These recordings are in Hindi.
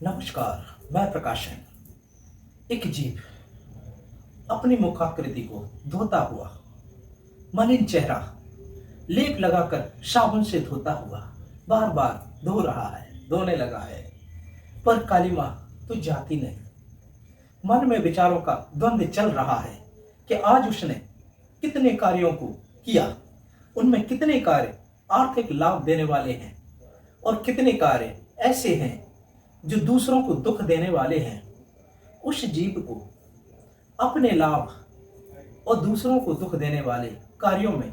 नमस्कार। मैं प्रकाशन। एक जीव अपनी मुखाकृति को धोता हुआ, मलिन चेहरा लेप लगाकर साबुन से धोता हुआ बार बार धो रहा है, धोने लगा है। पर कालिमा तो जाती नहीं। मन में विचारों का द्वंद्व चल रहा है कि आज उसने कितने कार्यों को किया, उनमें कितने कार्य आर्थिक लाभ देने वाले हैं और कितने कार्य ऐसे हैं जो दूसरों को दुख देने वाले हैं। उस जीव को अपने लाभ और दूसरों को दुख देने वाले कार्यों में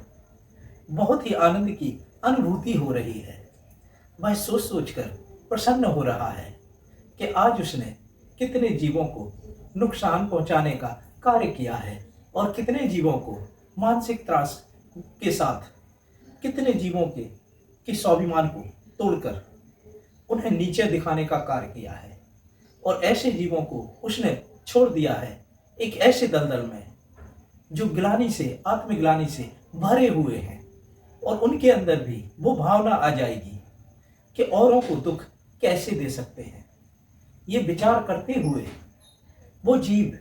बहुत ही आनंद की अनुभूति हो रही है। वह सोच सोच कर प्रसन्न हो रहा है कि आज उसने कितने जीवों को नुकसान पहुंचाने का कार्य किया है और कितने जीवों को मानसिक त्रास के साथ, कितने जीवों के स्वाभिमान को तोड़कर उन्हें नीचे दिखाने का कार्य किया है। और ऐसे जीवों को उसने छोड़ दिया है एक ऐसे दलदल में जो ग्लानि से, आत्मग्लानि से भरे हुए हैं। और उनके अंदर भी वो भावना आ जाएगी कि औरों को दुख कैसे दे सकते हैं। ये विचार करते हुए वो जीव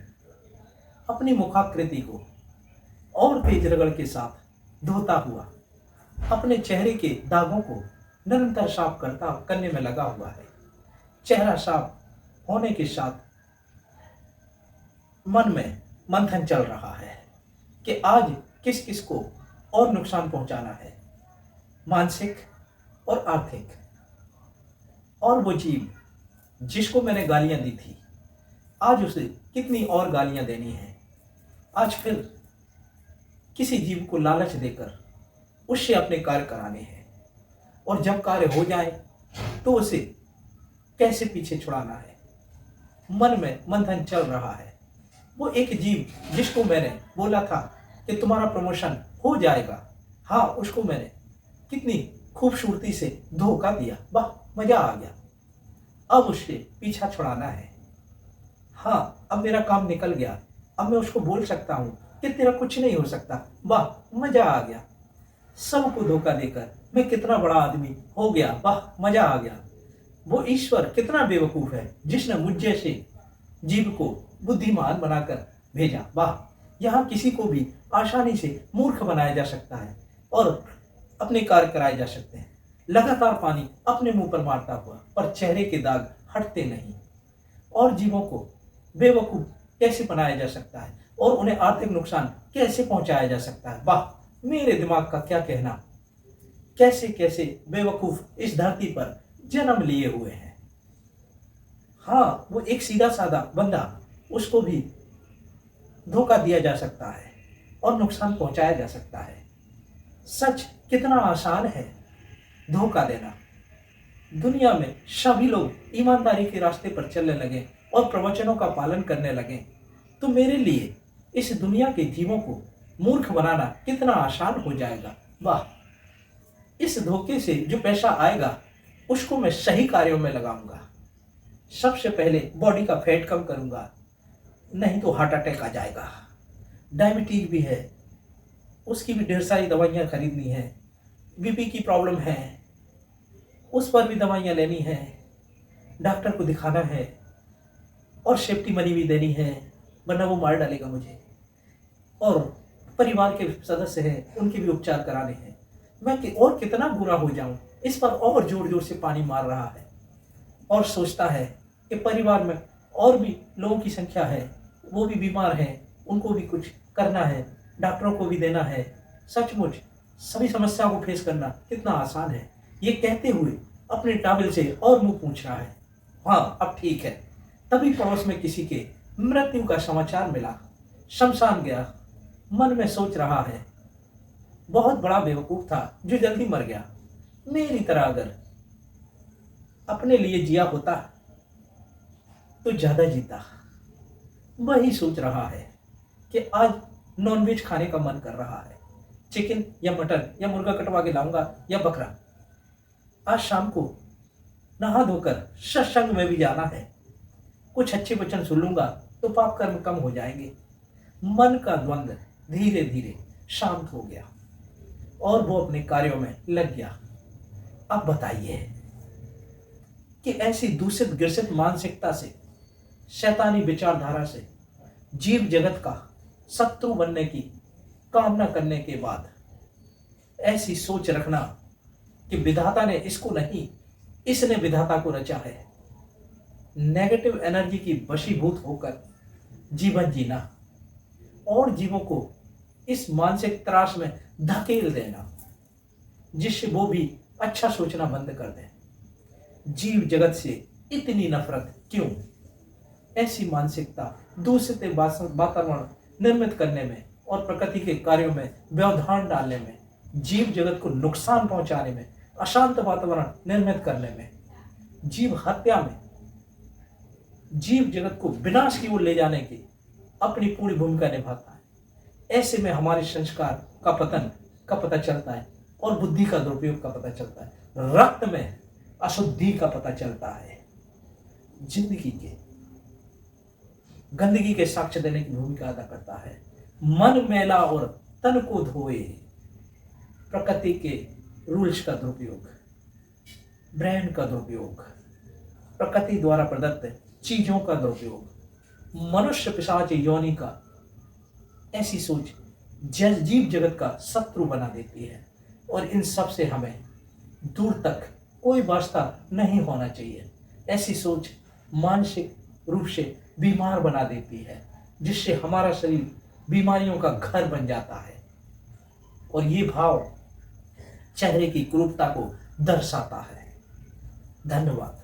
अपनी मुखाकृति को और तेज रगड़ के साथ धोता हुआ अपने चेहरे के दागों को निरंतर साफ करने में लगा हुआ है। चेहरा साफ होने के साथ मन में मंथन चल रहा है कि आज किस किस को और नुकसान पहुंचाना है, मानसिक और आर्थिक। और वो जीव जिसको मैंने गालियां दी थी, आज उसे कितनी और गालियां देनी है। आज फिर किसी जीव को लालच देकर उससे अपने कार्य कराने हैं और जब कार्य हो जाए तो उसे कैसे पीछे छुड़ाना है। मन में मंथन चल रहा है। वो एक जीव जिसको मैंने बोला था कि तुम्हारा प्रमोशन हो जाएगा, हाँ, उसको मैंने कितनी खूबसूरती से धोखा दिया, वाह, मजा आ गया। अब उससे पीछा छुड़ाना है। हाँ, अब मेरा काम निकल गया। अब मैं उसको बोल सकता हूँ कि तेरा कुछ नहीं हो सकता, वाह, मजा आ गया। सबको धोखा देकर मैं कितना बड़ा आदमी हो गया, वाह, मजा आ गया। वो ईश्वर कितना बेवकूफ है जिसने मुझ जैसे जीव को बुद्धिमान बनाकर भेजा, वाह। यहाँ किसी को भी आसानी से मूर्ख बनाया जा सकता है और अपने कार्य कराए जा सकते हैं। लगातार पानी अपने मुंह पर मारता हुआ, पर चेहरे के दाग हटते नहीं। और जीवों को बेवकूफ कैसे बनाया जा सकता है और उन्हें आर्थिक नुकसान कैसे पहुंचाया जा सकता है, वाह, मेरे दिमाग का क्या कहना। कैसे कैसे बेवकूफ इस धरती पर जन्म लिए हुए हैं। हाँ, वो एक सीधा साधा बंदा, उसको भी धोखा दिया जा सकता है और नुकसान पहुंचाया जा सकता है। सच कितना आसान है धोखा देना। दुनिया में सभी लोग ईमानदारी के रास्ते पर चलने लगे और प्रवचनों का पालन करने लगे, तो मेरे लिए इस दुनिया के जीवों को मूर्ख बनाना कितना आसान हो जाएगा, वाह। इस धोखे से जो पैसा आएगा उसको मैं सही कार्यों में लगाऊंगा। सबसे पहले बॉडी का फैट कम करूंगा, नहीं तो हार्ट अटैक आ जाएगा। डायबिटीज भी है, उसकी भी ढेर सारी दवाइयाँ खरीदनी है। बीपी की प्रॉब्लम है, उस पर भी दवाइयाँ लेनी है, डॉक्टर को दिखाना है और सेफ्टी मनी भी देनी है, वरना वो मार डालेगा मुझे। और परिवार के सदस्य हैं, उनके भी उपचार कराने हैं। मैं और कितना बुरा हो जाऊं, इस पर और जोर जोर से पानी मार रहा है और सोचता है कि परिवार में और भी लोगों की संख्या है, वो भी बीमार हैं, उनको भी कुछ करना है, डॉक्टरों को भी देना है। सचमुच सभी समस्याओं को फेस करना कितना आसान है। ये कहते हुए अपने टावल से और मुंह पूछ रहा है। हाँ, अब ठीक है। तभी पड़ोस में किसी के मृत्यु का समाचार मिला। शमशान गया। मन में सोच रहा है, बहुत बड़ा बेवकूफ था जो जल्दी मर गया। मेरी तरह अगर अपने लिए जिया होता तो ज्यादा जीता। वही सोच रहा है कि आज नॉनवेज खाने का मन कर रहा है। चिकन या मटन या मुर्गा कटवा के लाऊंगा या बकरा। आज शाम को नहा धोकर सत्संग में भी जाना है। कुछ अच्छे वचन सुन लूंगा तो पाप कर्म कम हो जाएंगे। मन का द्वंद्व धीरे धीरे शांत हो गया और वो अपने कार्यों में लग गया। अब बताइए कि ऐसी दूषित ग्रसित मानसिकता से, शैतानी विचारधारा से जीव जगत का शत्रु बनने की कामना करने के बाद ऐसी सोच रखना कि विधाता ने इसको नहीं, इसने विधाता को रचा है, नेगेटिव एनर्जी की वशीभूत होकर जीवन जीना और जीवों को इस मानसिक त्रास में धकेल देना जिससे वो भी अच्छा सोचना बंद कर दें। जीव जगत से इतनी नफरत क्यों? ऐसी मानसिकता दूषित वातावरण निर्मित करने में और प्रकृति के कार्यों में व्यवधान डालने में, जीव जगत को नुकसान पहुंचाने में, अशांत वातावरण निर्मित करने में, जीव हत्या में, जीव जगत को विनाश की ओर ले जाने की अपनी पूरी भूमिका निभाता है। ऐसे में हमारे संस्कार का पतन का पता चलता है और बुद्धि का दुरुपयोग का पता चलता है, रक्त में अशुद्धि का पता चलता है, जिंदगी के गंदगी के साक्ष्य देने की भूमिका अदा करता है। मन मैला और तन को धोए, प्रकृति के रूल्स का दुरुपयोग, ब्रेन का दुरुपयोग, प्रकृति द्वारा प्रदत्त चीजों का दुरुपयोग, मनुष्य पिशाच योनि का ऐसी सोच जीव जगत का शत्रु बना देती है और इन सब से हमें दूर तक कोई वास्ता नहीं होना चाहिए। ऐसी सोच मानसिक रूप से बीमार बना देती है जिससे हमारा शरीर बीमारियों का घर बन जाता है और ये भाव चेहरे की क्रूरता को दर्शाता है। धन्यवाद।